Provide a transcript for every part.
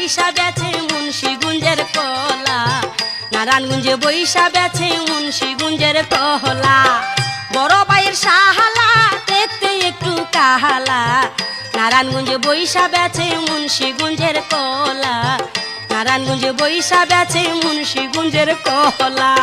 বৈশা বেছে মুন্সিগঞ্জের কলা, নারায়ণগঞ্জে বৈশা বেছে মুন্সিগঞ্জের কলা। বড় ভাইয়ের শাহালা দেখতে একটু কাহালা, নারায়ণগঞ্জে বৈশা বেছে মুন্সিগঞ্জের কলা, নারায়ণগঞ্জে বৈশা বেছে মুন্সিগঞ্জের কলা।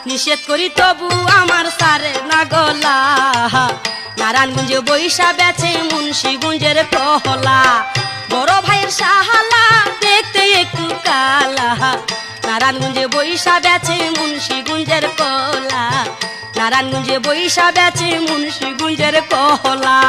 নিষেধ করি তবু আমার সারে না গলা, নারায়ণগঞ্জে বৈশা বেছে মুন্সিগঞ্জের কলা। বড় ভাইয়ের শাহালা দেখতে একটু কালা, নারায়ণগঞ্জে বৈশা বেছে মুন্সিগঞ্জের কলা, নারায়ণগঞ্জে বৈশা বেছে মুন্সিগঞ্জের কলা।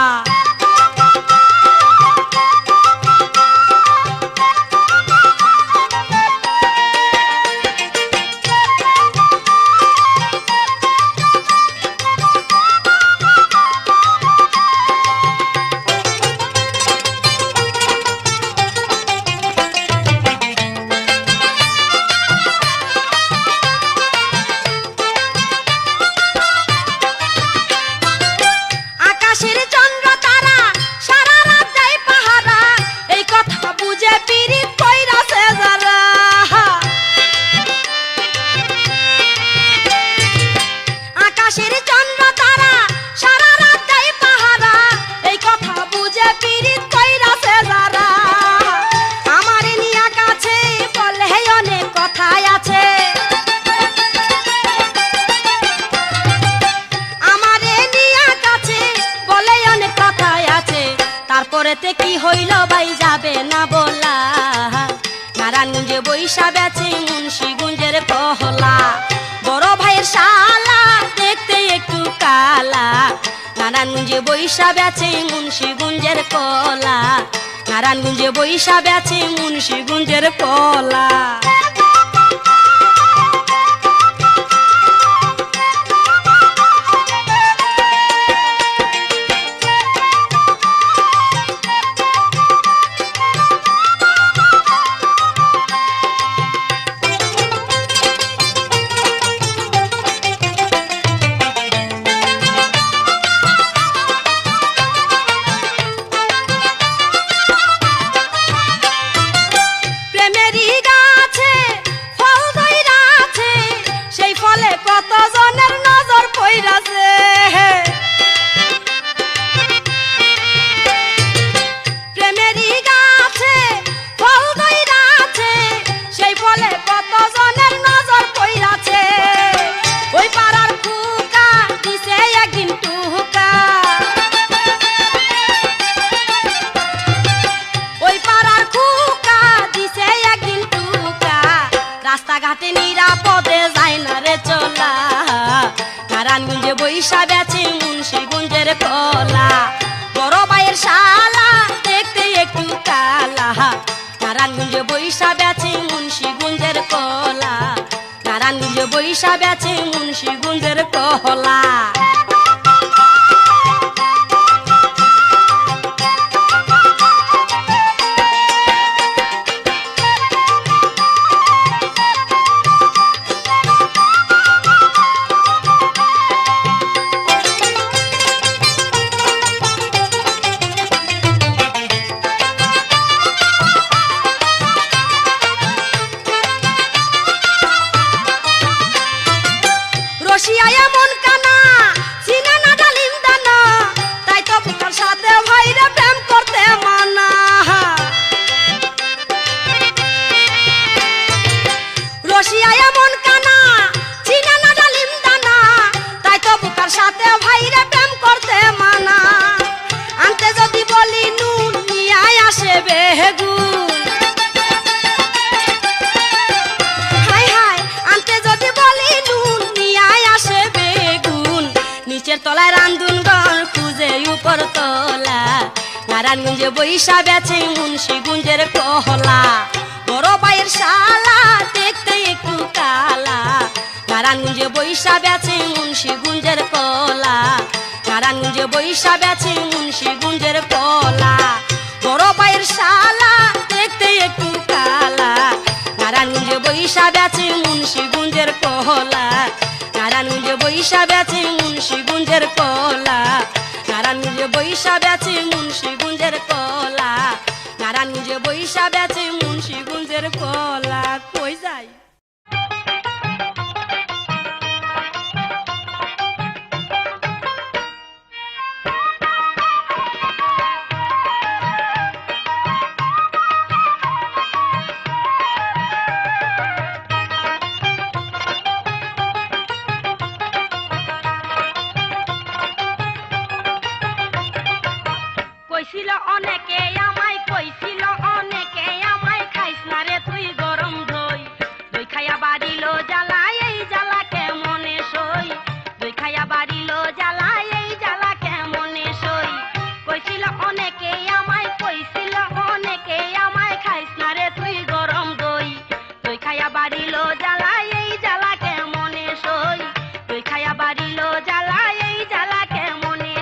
তারপরেতে কি হইল ভাই যাবে না বলা, নারায়ণগঞ্জে বৈশা বেছে মুন্সিগঞ্জের কলা। বড় ভাইয়ের শালা দেখতে একটু কালা, নারায়ণগঞ্জে বৈশা বেছে মুন্সিগঞ্জের কলা, নারায়ণগঞ্জে বৈশা বেছে মুন্সিগঞ্জের কলা। নারায়ণগঞ্জে বৈশা বেছে মুন্সিগঞ্জের কলা। বড় ভাইয়ের শালা দেখতে একটু কালা, নারায়ণগঞ্জে বৈশা বেছে মুন্সিগঞ্জের কলা, নারায়ণগঞ্জে বৈশা বেছে মুন্সিগঞ্জের কলা। নিচের তলায় রান্ধুনগণ খুঁজে উপর তলা নারায়ণগঞ্জে বৈশা বেচে মুন্সিগঞ্জের কহলা বড় ভাইয়ের শালা দেখতে একটু কালা নারায়ণগঞ্জে বৈশা বেচে মুন্সিগঞ্জের কলা নারায়ণগঞ্জে বৈশা বেচে মুন্সিগঞ্জের কলা বড় ভাইয়ের শালা দেখতে একটু কালা নারায়ণগঞ্জে বৈশা বেচে মুন্সিগঞ্জের কহলা নারায়ণগঞ্জে বৈশা বেচে মুন্সিগঞ্জের কলা নারায়ণগঞ্জে বৈশা বেচে মুন্সিগঞ্জের কলা নারায়ণগঞ্জে বৈশা বেচে মুন্সিগঞ্জের কলা কই যায় কইছিল অনেকে আমায় কইছিল অনেকে আমায় খাইস না রে তুই গরম দই দই খাইয়া বাড়িল জ্বালা এই জ্বালা কেমনে সই দই খাইয়া বাড়িল জ্বালা এই জ্বালা কেমনে সই কইছিল অনেকে আমায় কইছিল অনেকে আমায় খাইস না রে তুই গরম দই দই খাইয়া বাড়িল জ্বালা এই জ্বালা কেমনে সই দই খাইয়া বাড়িল জ্বালা এই জ্বালা কেমনে সই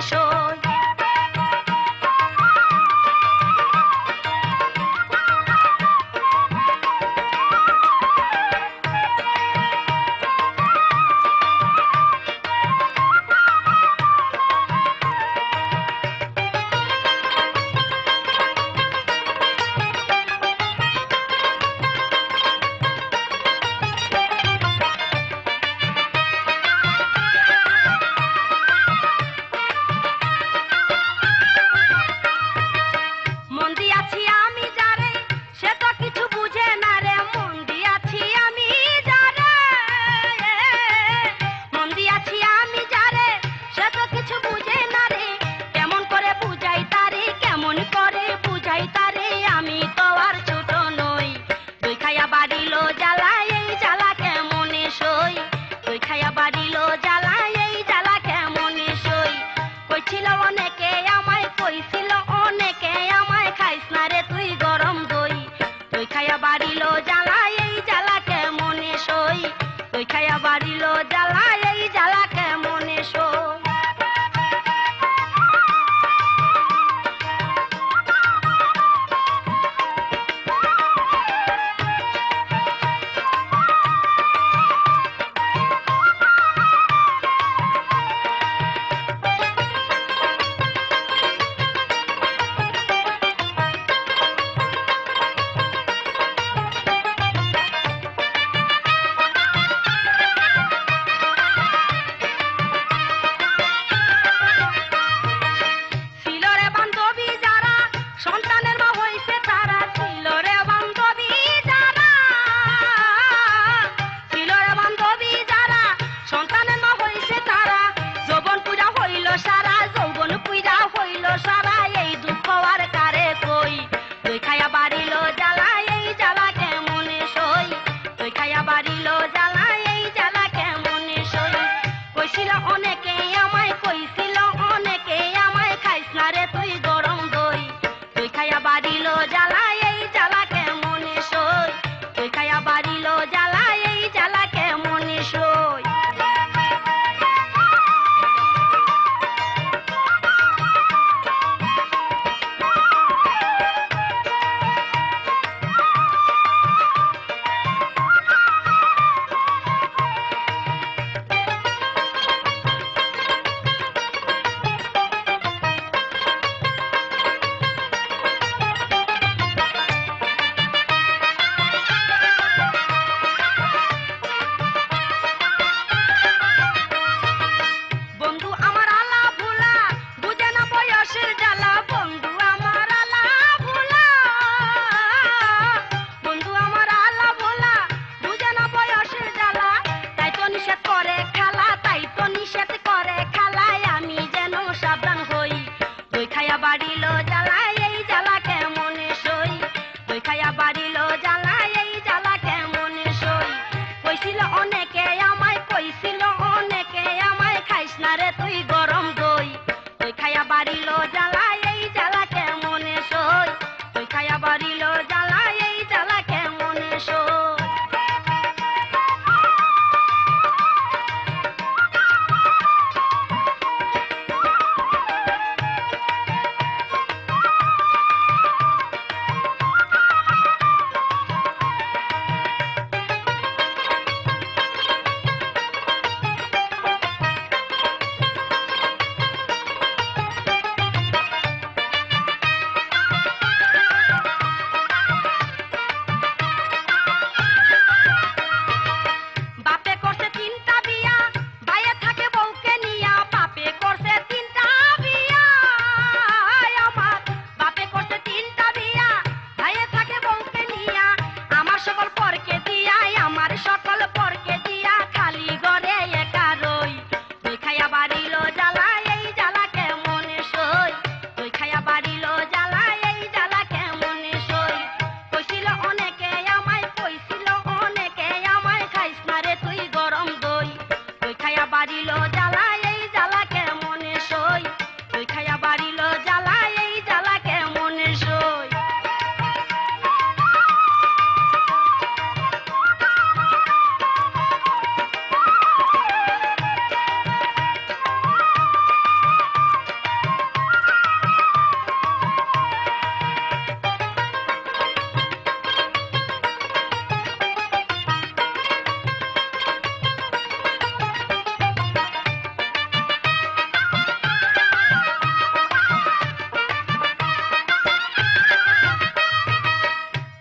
অনেকে আমায় কইছিল অনেকে আমায় খাইস না রে তুই গরম বাড়িল জ্বালা এই জ্বালা কেমনে সই দই খাইয়া বাড়িল জ্বালা এই জ্বালা কেমনে সই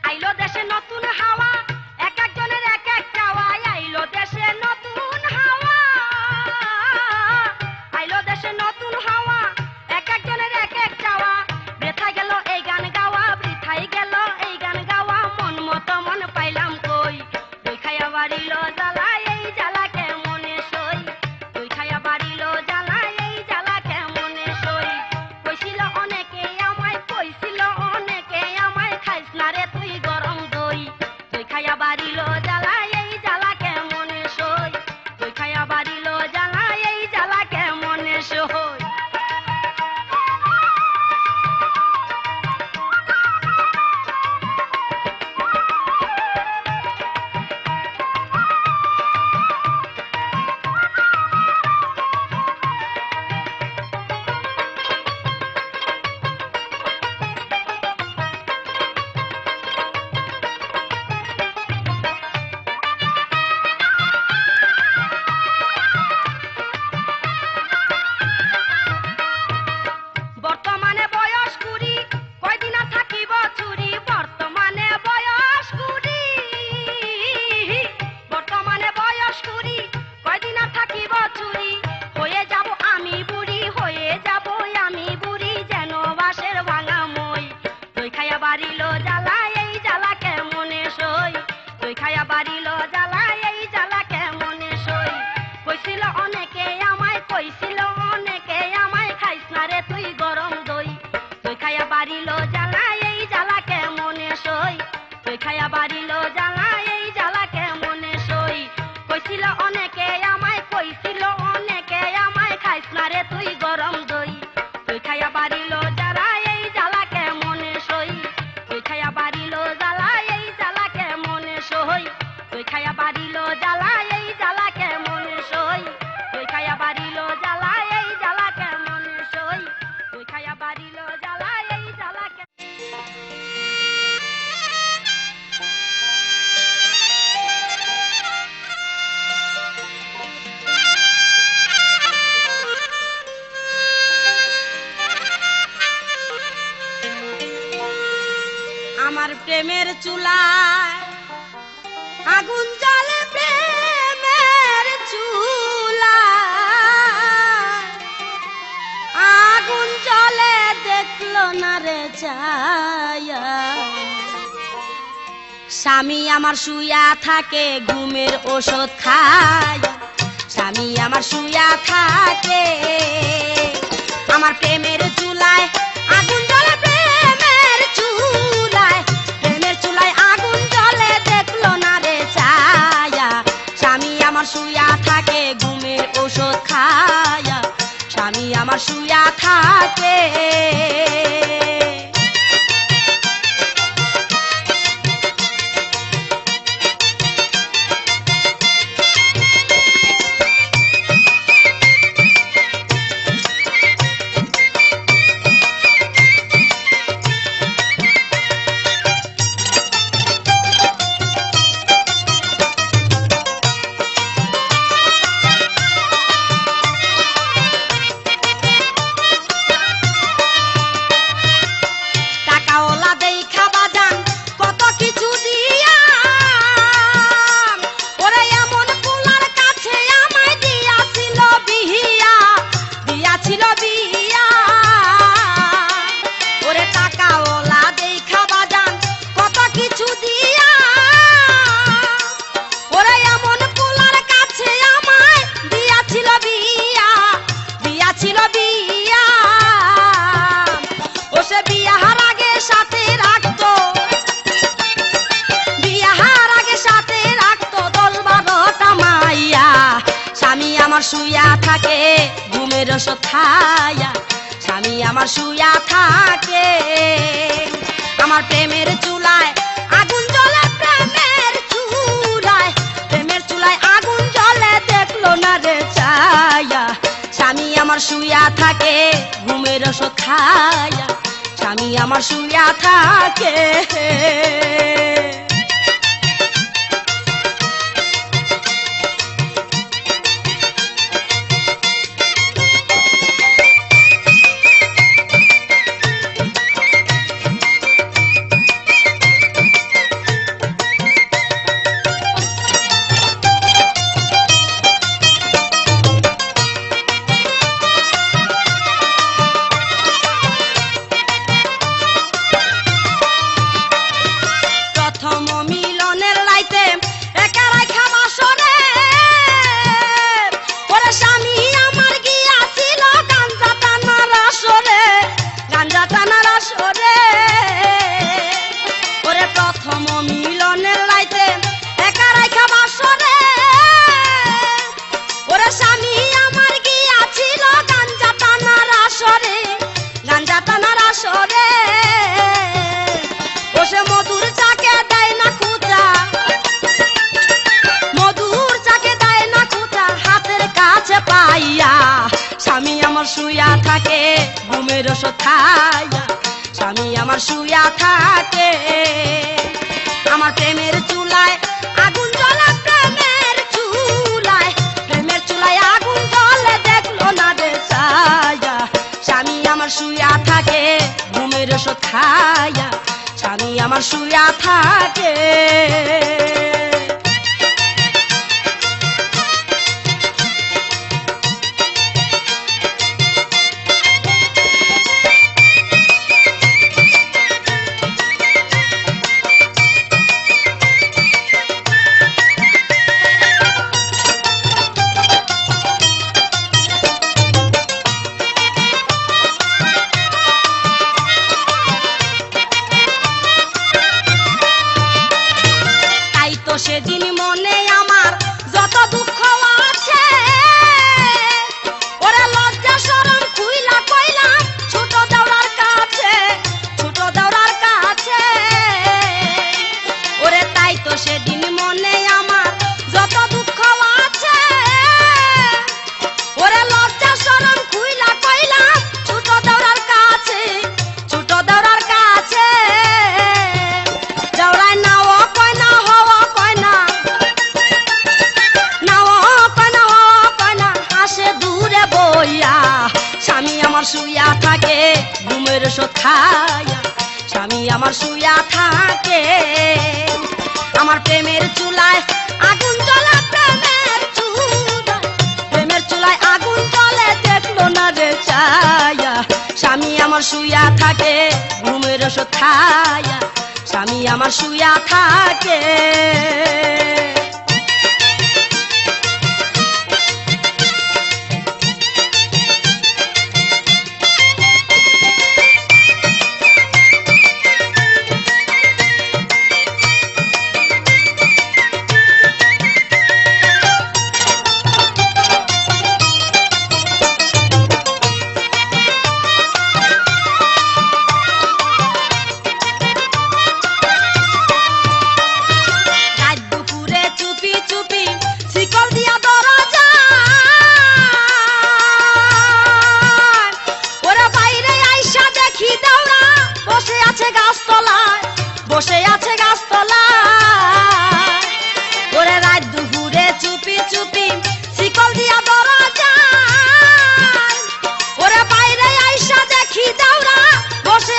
আইলো দেশে নতুন হাওয়া এক একজনের এক এক চাওয়া আইলো দেশে নতুন হাওয়া আইলো দেশে নতুন হাওয়া এক একজনের এক এক চাওয়া বৃথাই গেল এই গান গাওয়া বৃথাই গেল এই গান গাওয়া মন মতো মন পাইলাম কই দই খাইয়া বাড়িল জ্বালা এই জ্বালা কেমনে সই দই খাইয়া বাড়িল জ্বালা এই জ্বালা কেমনে সই কইছিল অনেকে আমায় কইছিল অনেকে আমায় খাইস না রে তুই গরম দই দই খাইয়া বাড়িল জ্বালা এই জ্বালা কেমনে সই দই খাইয়া বাড়িল জ্বালা এই জ্বালা কেমনে সই বর্তমানে বয়স কুড়ি কয়দিন আর থাকিব চুরি বর্তমানে বয়স কুড়ি বর্তমানে বয়স কুড়ি কয়দিন আর থাকিব চুরি হয়ে যাব আমি বুড়ি হয়ে যাব আমি বুড়ি যেন বাঁশের ভাঙা মই দই খাইয়া বাড়িল জ্বালা এই জ্বালা কেমনে সই দই খাইয়া বাড়িল জ্বালা এই জ্বালা কেমনে সই কইছিল অনেকে আমায় কইছিল অনেকে আমায় খাইস না রে তুই গরম দই দই খাইয়া বাড়িল জ্বালা এই জ্বালা কেমনে সই দই খাইয়া বাড়িল জ্বালা এই জ্বালা কেমনে সই কইছিল অনেকে আমায় কইছিল অনেকে আমায় খাইস না রে তুই গরম দই দই খাইয়া বাড়িল জ্বালা এই জ্বালা কেমনে সই দই খাইয়া বাড়িল জ্বালা এই জ্বালা কেমনে সই দই খাইয়া বাড়িল জ্বালা এই জ্বালা কেমনে সই দই খাইয়া বাড়িল জ্বালা এই জ্বালা কেমনে সই দই খাইয়া বাড়িল জ্বালা এই জ্বালা আমার প্রেমের চুলায় আগুন জ্বলে প্রেমের চুলায় আগুন জ্বলে দেখলো না রে ছায়া স্বামী আমার শুয়া থাকে ঘুমের ওষুধ খায় স্বামী আমার শুয়া থাকে আমার প্রেমের চুলায় আগুন জ্বলে প্রেমের চুলায় প্রেমের চুলায় আগুন জ্বলে দেখলো না রে ছায়া স্বামী আমার শুয়া থাকে ঘুমের ওষুধ খায়া স্বামী আমার শুয়া থাকে শুয়া থাকে ঘুমের ওষুধ খায়া স্বামী আমার শুয়া থাকে আমার প্রেমের চুলায় আগুন জ্বলে প্রেমের চুলায় আগুন জ্বলে দেখলো না রে চায়া স্বামী আমার শুয়া থাকে ঘুমের ওষুধ খায়া স্বামী আমার শুয়া থাকে স্বামী আমার শুয়া থাকে ঘুমের ওষুধ খায়া স্বামী আমার শুয়া থাকে আমার প্রেমের চুলায় আগুন জ্বলে প্রেমের চুলায় আগুন জ্বলে দেখলো না রে ছায়া স্বামী আমার শুয়া থাকে ঘুমের ওষুধ খায়া স্বামী আমার শুয়া থাকে সেদিন মনে আমার যত দুঃখ আছে ওরে লজ্জা শরম খুইলা কইলাম ছোট দেওরার কাছে ওরে তাই তো সেদিন মনে আমার যত দুঃখ আছে ওরে লজ্জা শরম খুইলা কইলাম ছোট দেওরার কাছে দেওরাই নাও কয় না হওয়া স্বামী আমার শুয়া থাকে ঘুমের ওষুধ খায়া স্বামী আমার শুয়া থাকে আমার প্রেমের চুলায় আগুন জ্বলে প্রেমের চুলায় আগুন জ্বলে দেখলো না রে ছায়া স্বামী আমার শুয়া থাকে ঘুমের ওষুধ খায়া স্বামী আমার শুয়া থাকে বসে আছে গাছতলায় ওরে রাত দুপুরে চুপি চুপি শিকল দিয়া ধরা যায় ওরে বাইরে আইসা দেখি দাওরা বসে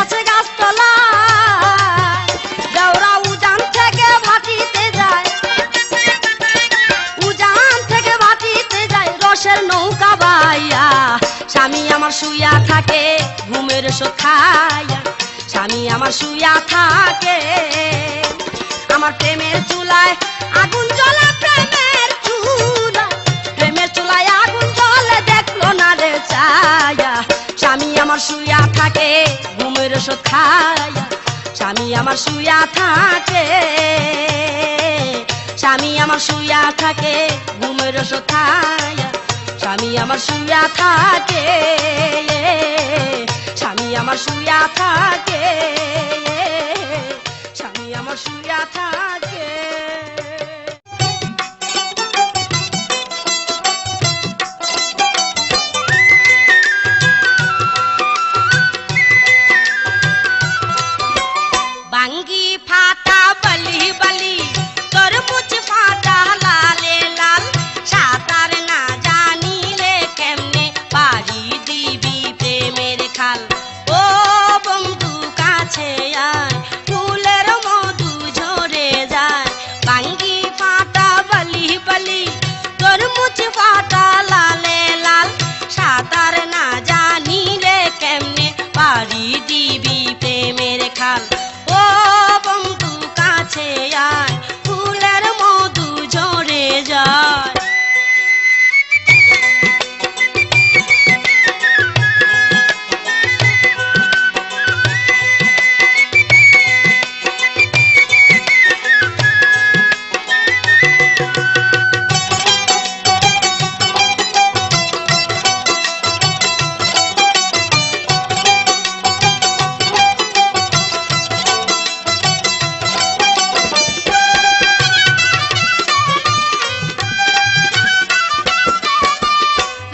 আছে গাছতলায় দাওরা উজান থেকে ভাটিতে যায় রসের নৌকা বাইয়া স্বামী আমার শুয়া থাকে ঘুমের ওষুধ খায়া স্বামী আমার শুয়া থাকে আমার প্রেমের চুলায় আগুন জ্বলে প্রেমের চুলায় আগুন জ্বলে দেখলো না রে ছায়া স্বামী আমার শুয়া থাকে ঘুমের ওষুধ খায়া স্বামী আমার শুয়া থাকে স্বামী আমার শুয়া থাকে ঘুমের সোথায়া স্বামী আমার শুয়া থাকে স্বামী আমার শুয়া থাকে স্বামী আমার শুয়া থাকে বাঙ্গি ফাটা বলি বলি তরমুজ ফাটা লালে লাল সাঁতার না জানিলে কেমনে পারি দিবি প্রেমের খাল ও বন্ধু কাছে আয় ফুলের মধু ঝরে যায় বাঙ্গি ফাটা বলি বলি তরমুজ ফাটা লালে লাল সাঁতার না জানিলে কেমনে পারি দিবি প্রেমের খাল ও বন্ধু কাছে আয় ফুলের মধু ঝরে যায়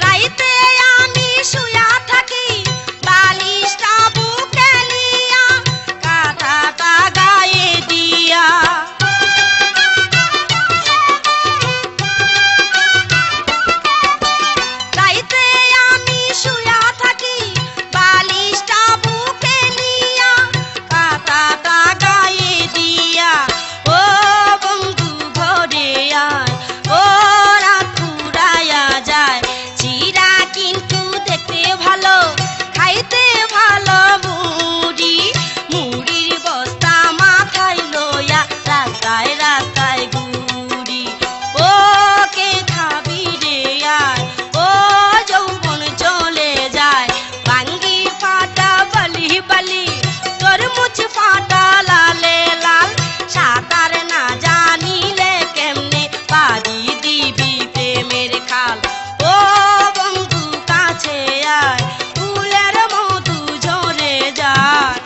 রাইতে আমি শুয়া থাকি বালিশটা বুকে নিয়া কাঁথাটা গায়ে দিয়া রাইতে আমি শুয়া থাকি বালিশটা বুকে নিয়া কাঁথাটা গায়ে দিয়া ও বন্ধু ভরে আয় ও রাত ফুরাইয়া যায় চিরা কিন্তু দেখতে ভালো খাইতে ভালো মুড়ি মুড়ির বস্তা মাথায় লইয়া রাস্তায় রাস্তায় ঘুরি ও কে খাবি রে আয় ও যৌবন চলে যায় বাঙ্গি ফাটা বলি বলি তরমুজ ফাটা লালে লাল সাঁতার না জানিলে কেমনে পারি দিবি প্রেমের খাল ও বন্ধু কাছে আয় ফুলের মধু ঝরে যায়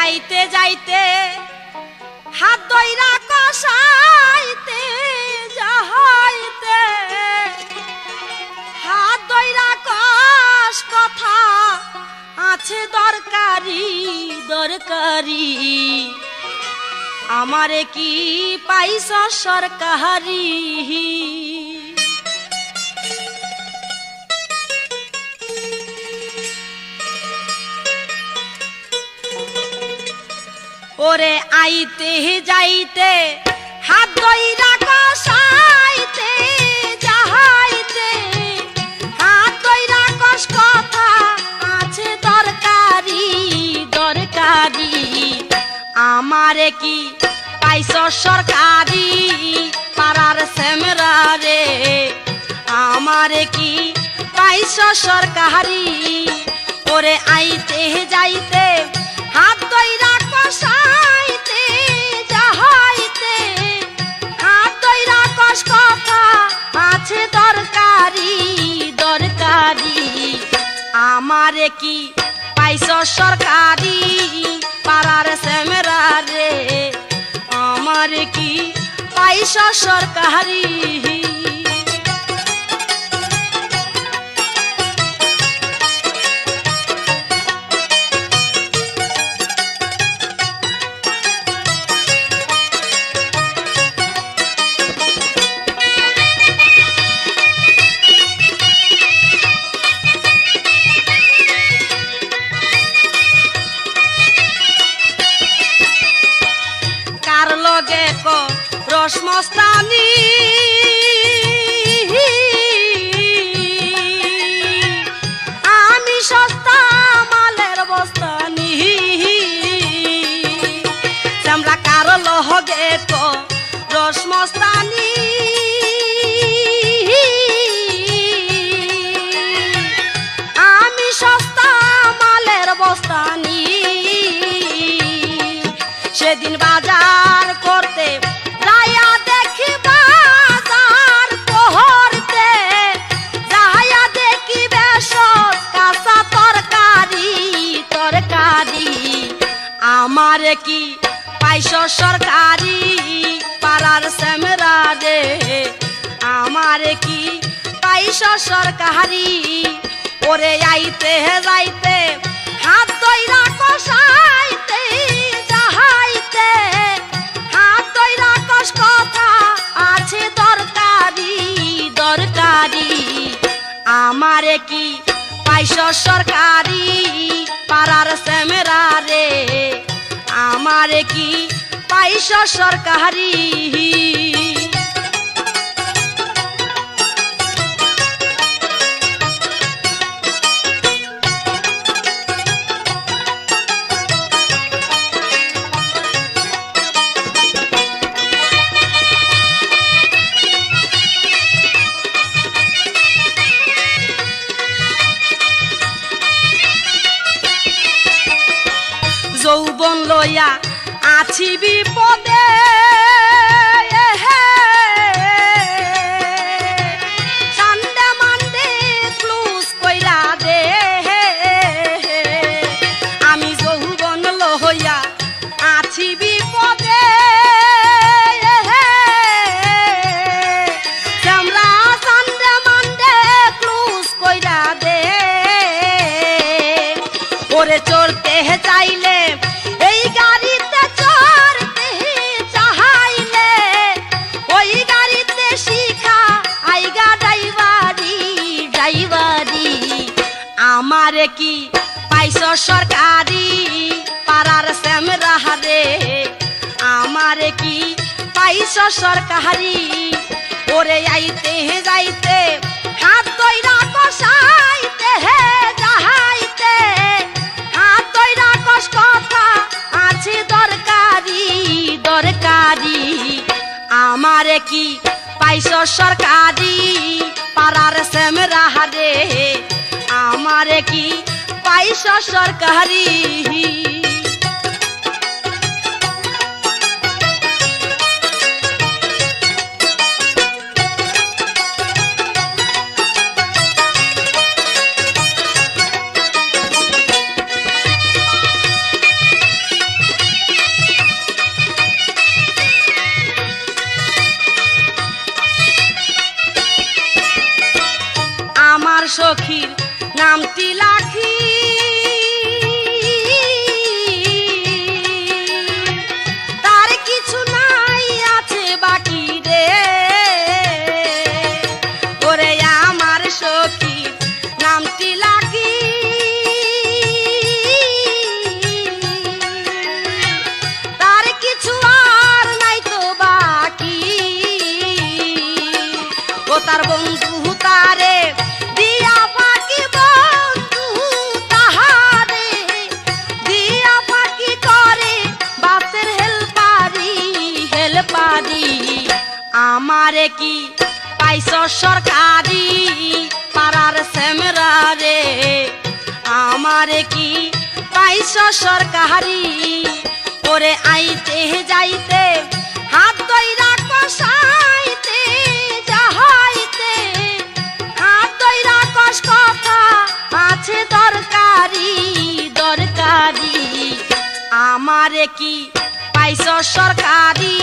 যাইতে যাইতে হাত ধইরা কষাইতে যাহাইতে হাত ধইরা কষ কথা আছে দরকারি দরকারি আমারে কি পাইছ সরকারি ওরে আইতে যাইতে হাত ধইরা কষাইতে যাহাইতে হাত ধইরা কষ কথা আছে দরকারি দরকারি আমারে কি পাইছ সরকারি পাড়ার সেমরা রে আমারে কি পাইছ সরকারি ওরে আইতে যাইতে হাত ধইরা কষাইতে যাহাইতে হাত ধইরা কষ কথা আছে দরকারি দরকারি আমারে কি পাইছ সরকারি পাড়ার সেমরা রে আমারে কি পাইছ সরকারি কার লগে রসমস্তানি আমি সস্তা মালের বস্তানি আমরা কার লগে রসমস্তানি আমি সস্তা মালের বস্তানি সেদিন বাজার করতে যাইয়া দেখি বাজার করতে যাইয়া দেখি বেশ কাঁচা তরকারি তরকারি আমারে কি পাইছ সরকারি পাড়ার সেমরা রে আমারে কি পাইছ সরকারি ওরে আইতে যাইতে হাত ধইরা কষাইতে যাহাইতে হাত ধইরা কষ কথা আছে দরকারি দরকারি আমারে কি পাইছ সরকারি পাড়ার সেমরা রে আমারে কি পাইছ সরকারি যৌবন লইয়া আছি বিপদে সান্ডে মান্ডে ক্লুজ কইরা দে আমি যৌবন লইয়া আছি বিপদে আমরা সান্ডে মান্ডে ক্লুজ কইরা দে ওরে চড়তে চাইলে এই গাড়িতে চড়তে চাইলে ওই গাড়িতে শিখা আইগা ড্রাইভারি ড্রাইভারি আমারে কি পাইছ সরকারি পাড়ার সেমরা রে আমারে কি পাইছ সরকারি ওরে আইতে যাইতে হাত ধইরা কষাইতে যাহাইতে হাত ধইরা কষ কথা আছে দরকারি দরকারি আমারে কি পাইছ সরকারি পাড়ার সেমরা রে আমারে কি পাইছ সরকারি আমারে কি পাইছ সরকারি পাড়ার সেমরা রে, আমারে কি পাইছ সরকারি, ওরে আইতে যাইতে হাত দইরা কষাইতে যাহাইতে হাত দইরা কষ কথা আছে দরকারি দরকারি, আমারে কি পাইছ সরকারি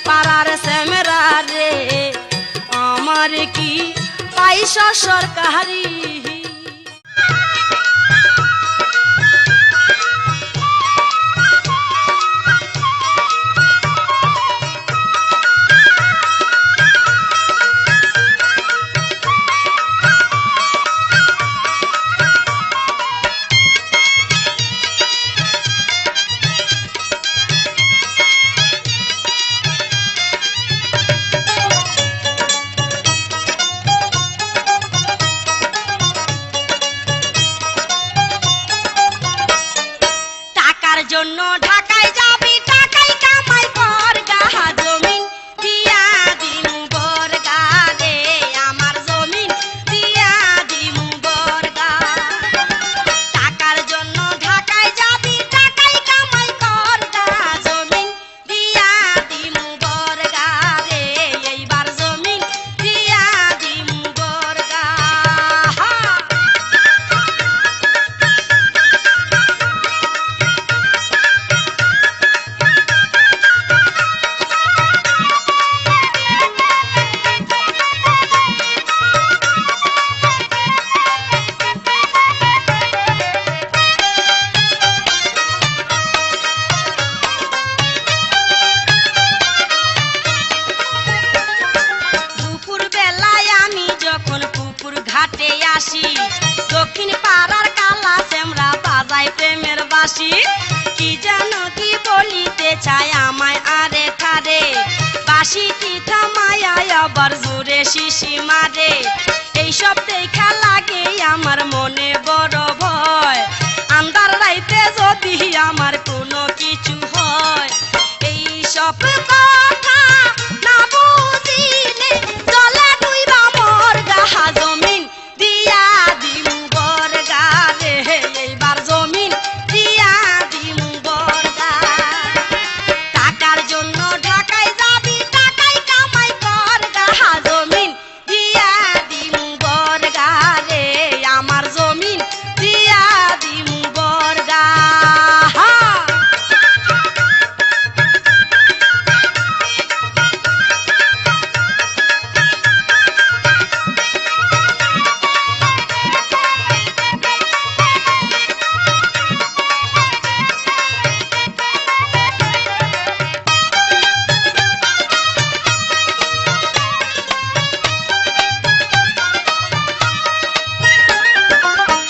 পাড়ার সেমরা রে, আমারে কি পাইছ সরকারি। জন্য ঢাকায় যাবি টাকাই কামাই কর গা, জমিন দিয়া দিমু বর্গা রে, আমার জমিন দিয়া দিমু বর্গা। টাকার জন্য ঢাকায় যাবি টাকাই কামাই কর গা, জমিন দিয়া দিমু বর্গা রে, এইবার জমিন দিয়া দিমু বর্গা। দক্ষিণ পাড়ার কালা সেমরা বাজায় প্রেমের বাসি, কি যেন কি বলিতে চায় আমায় আরে ঠারে, বাসিটি থামায় আবার জোরে শিশি মারে, এইসব দেখা লাগে আমার মনে বড় ভয়, আন্ধার রাইতে যদি আমার কোনো কিছু হয়, এইসব কথা না বুঝিলে চলে ডুইবা মোর গা, জমিন দিয়া দিমু বর্গা রে, এইবার জমিন দিয়া দিমু বর্গা। টাকার জন্য ঢাকায় যাবি টাকাই কামাই কর গা, জমিন দিয়া দিমু বর্গা রে, আমার জমিন দিয়া দিমু বর্গা।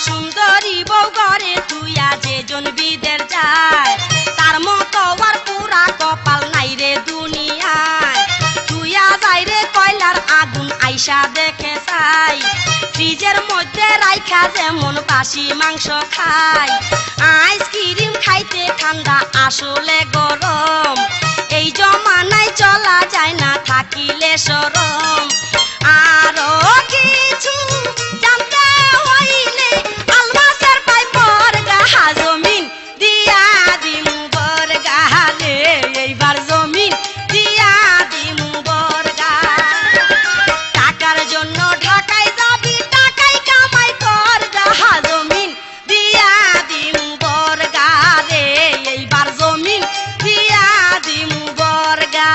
সুন্দরী বউ ঘরে তুইয়া যেজন বিদের যায়, তার মতো আর পুরা কপাল নাই রে দুনিয়ায়, তুইয়া যাই রে কয়লার আগুন আইসা দেখে চাই, ফ্রিজের মধ্যে রাইখা যেমন বাসি মাংস খাই, আইসক্রিম খাইতে ঠান্ডা আসলে গরম, এই জমানায় চলা যায় না থাকিলে শরম, আরো কিছু জানতে হইলে আলমাসের পাই বর্গা, জমিন দিয়া দিমু বর্গা রে, এইবার জমিন দিয়া দিমু বর্গা। টাকার জন্য ঢাকায় যাবি টাকাই কামাই কর গা, জমিন দিয়া দিমু বর্গা রে, এইবার জমিন দিয়া দিমু বর্গা।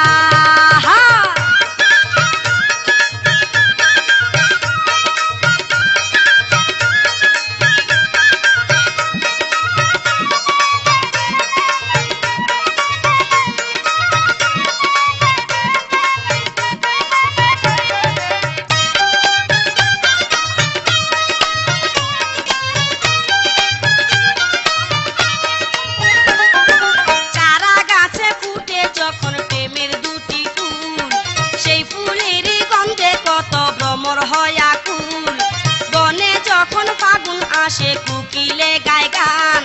চারা গাছে ফুটে যখন প্রেমের দুটি ফুল, সেই ফুলেরই গন্ধে কত ভ্রমর হয় আকুল, বনে যখন ফাগুন আসে কুকিলে গায় গান,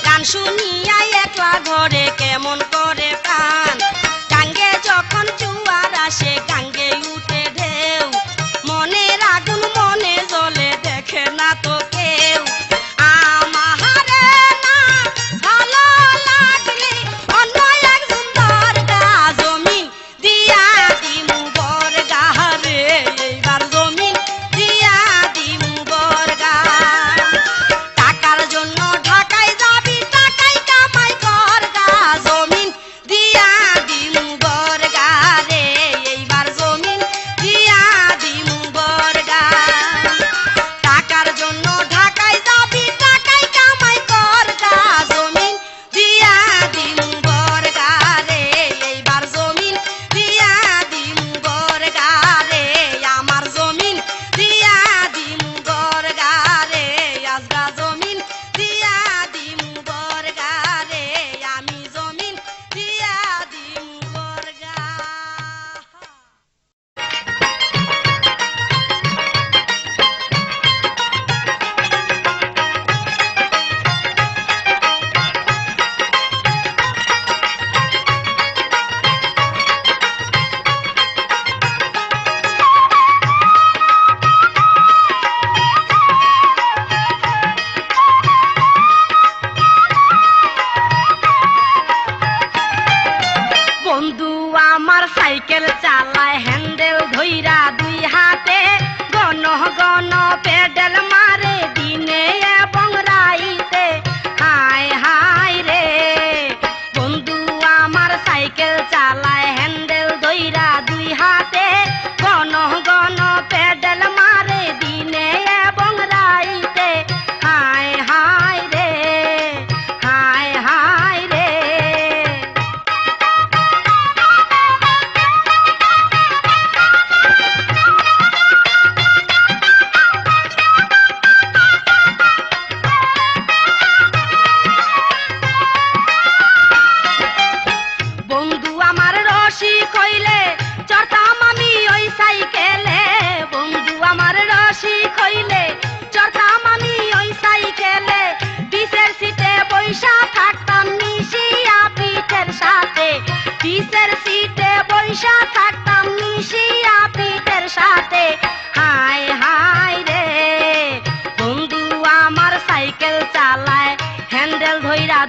গান শুনিয়া একলা ঘরে কেমন করে প্রাণ, গাঙ্গে যখন জোয়ার আসে গাঙ্গে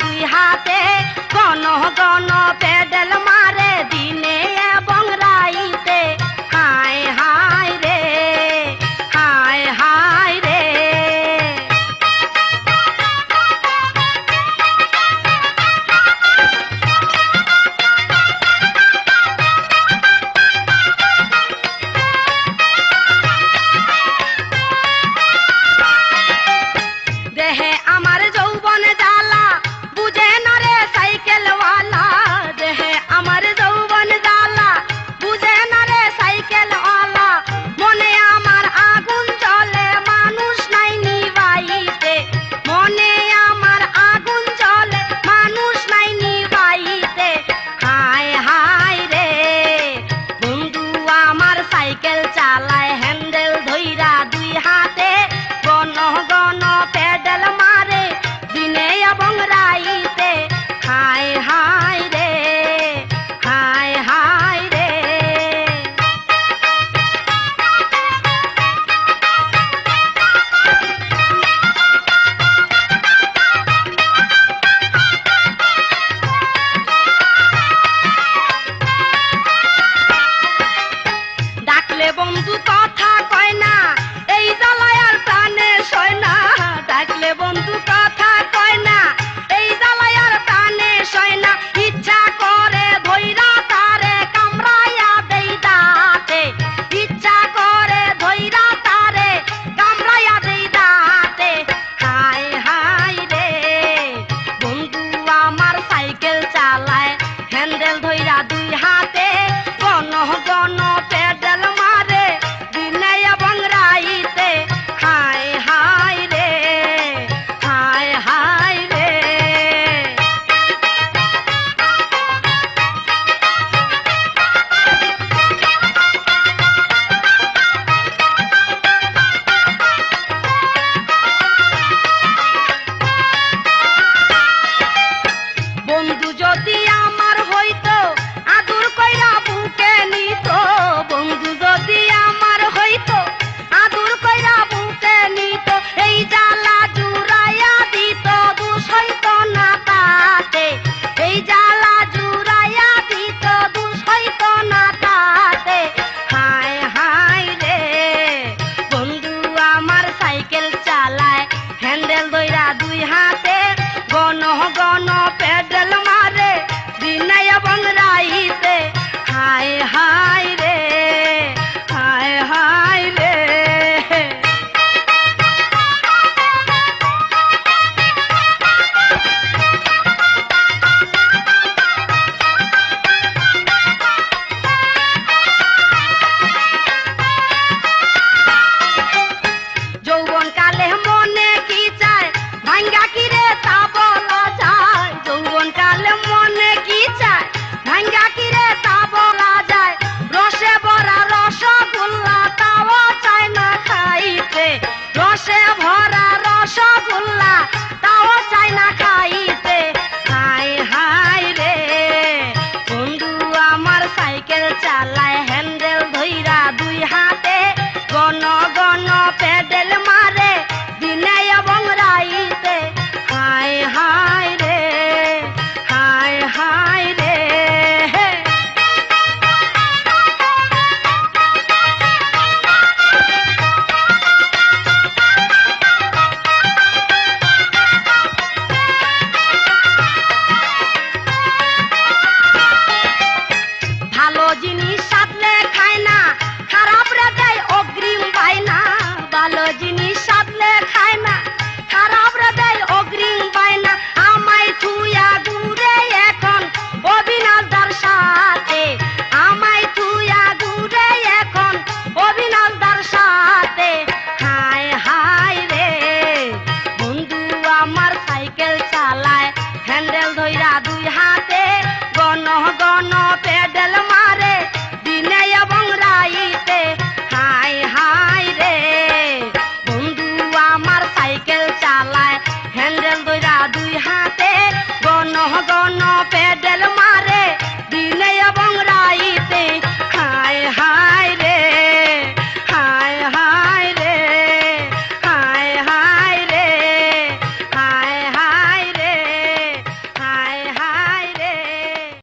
দুই হাতে গণ গণ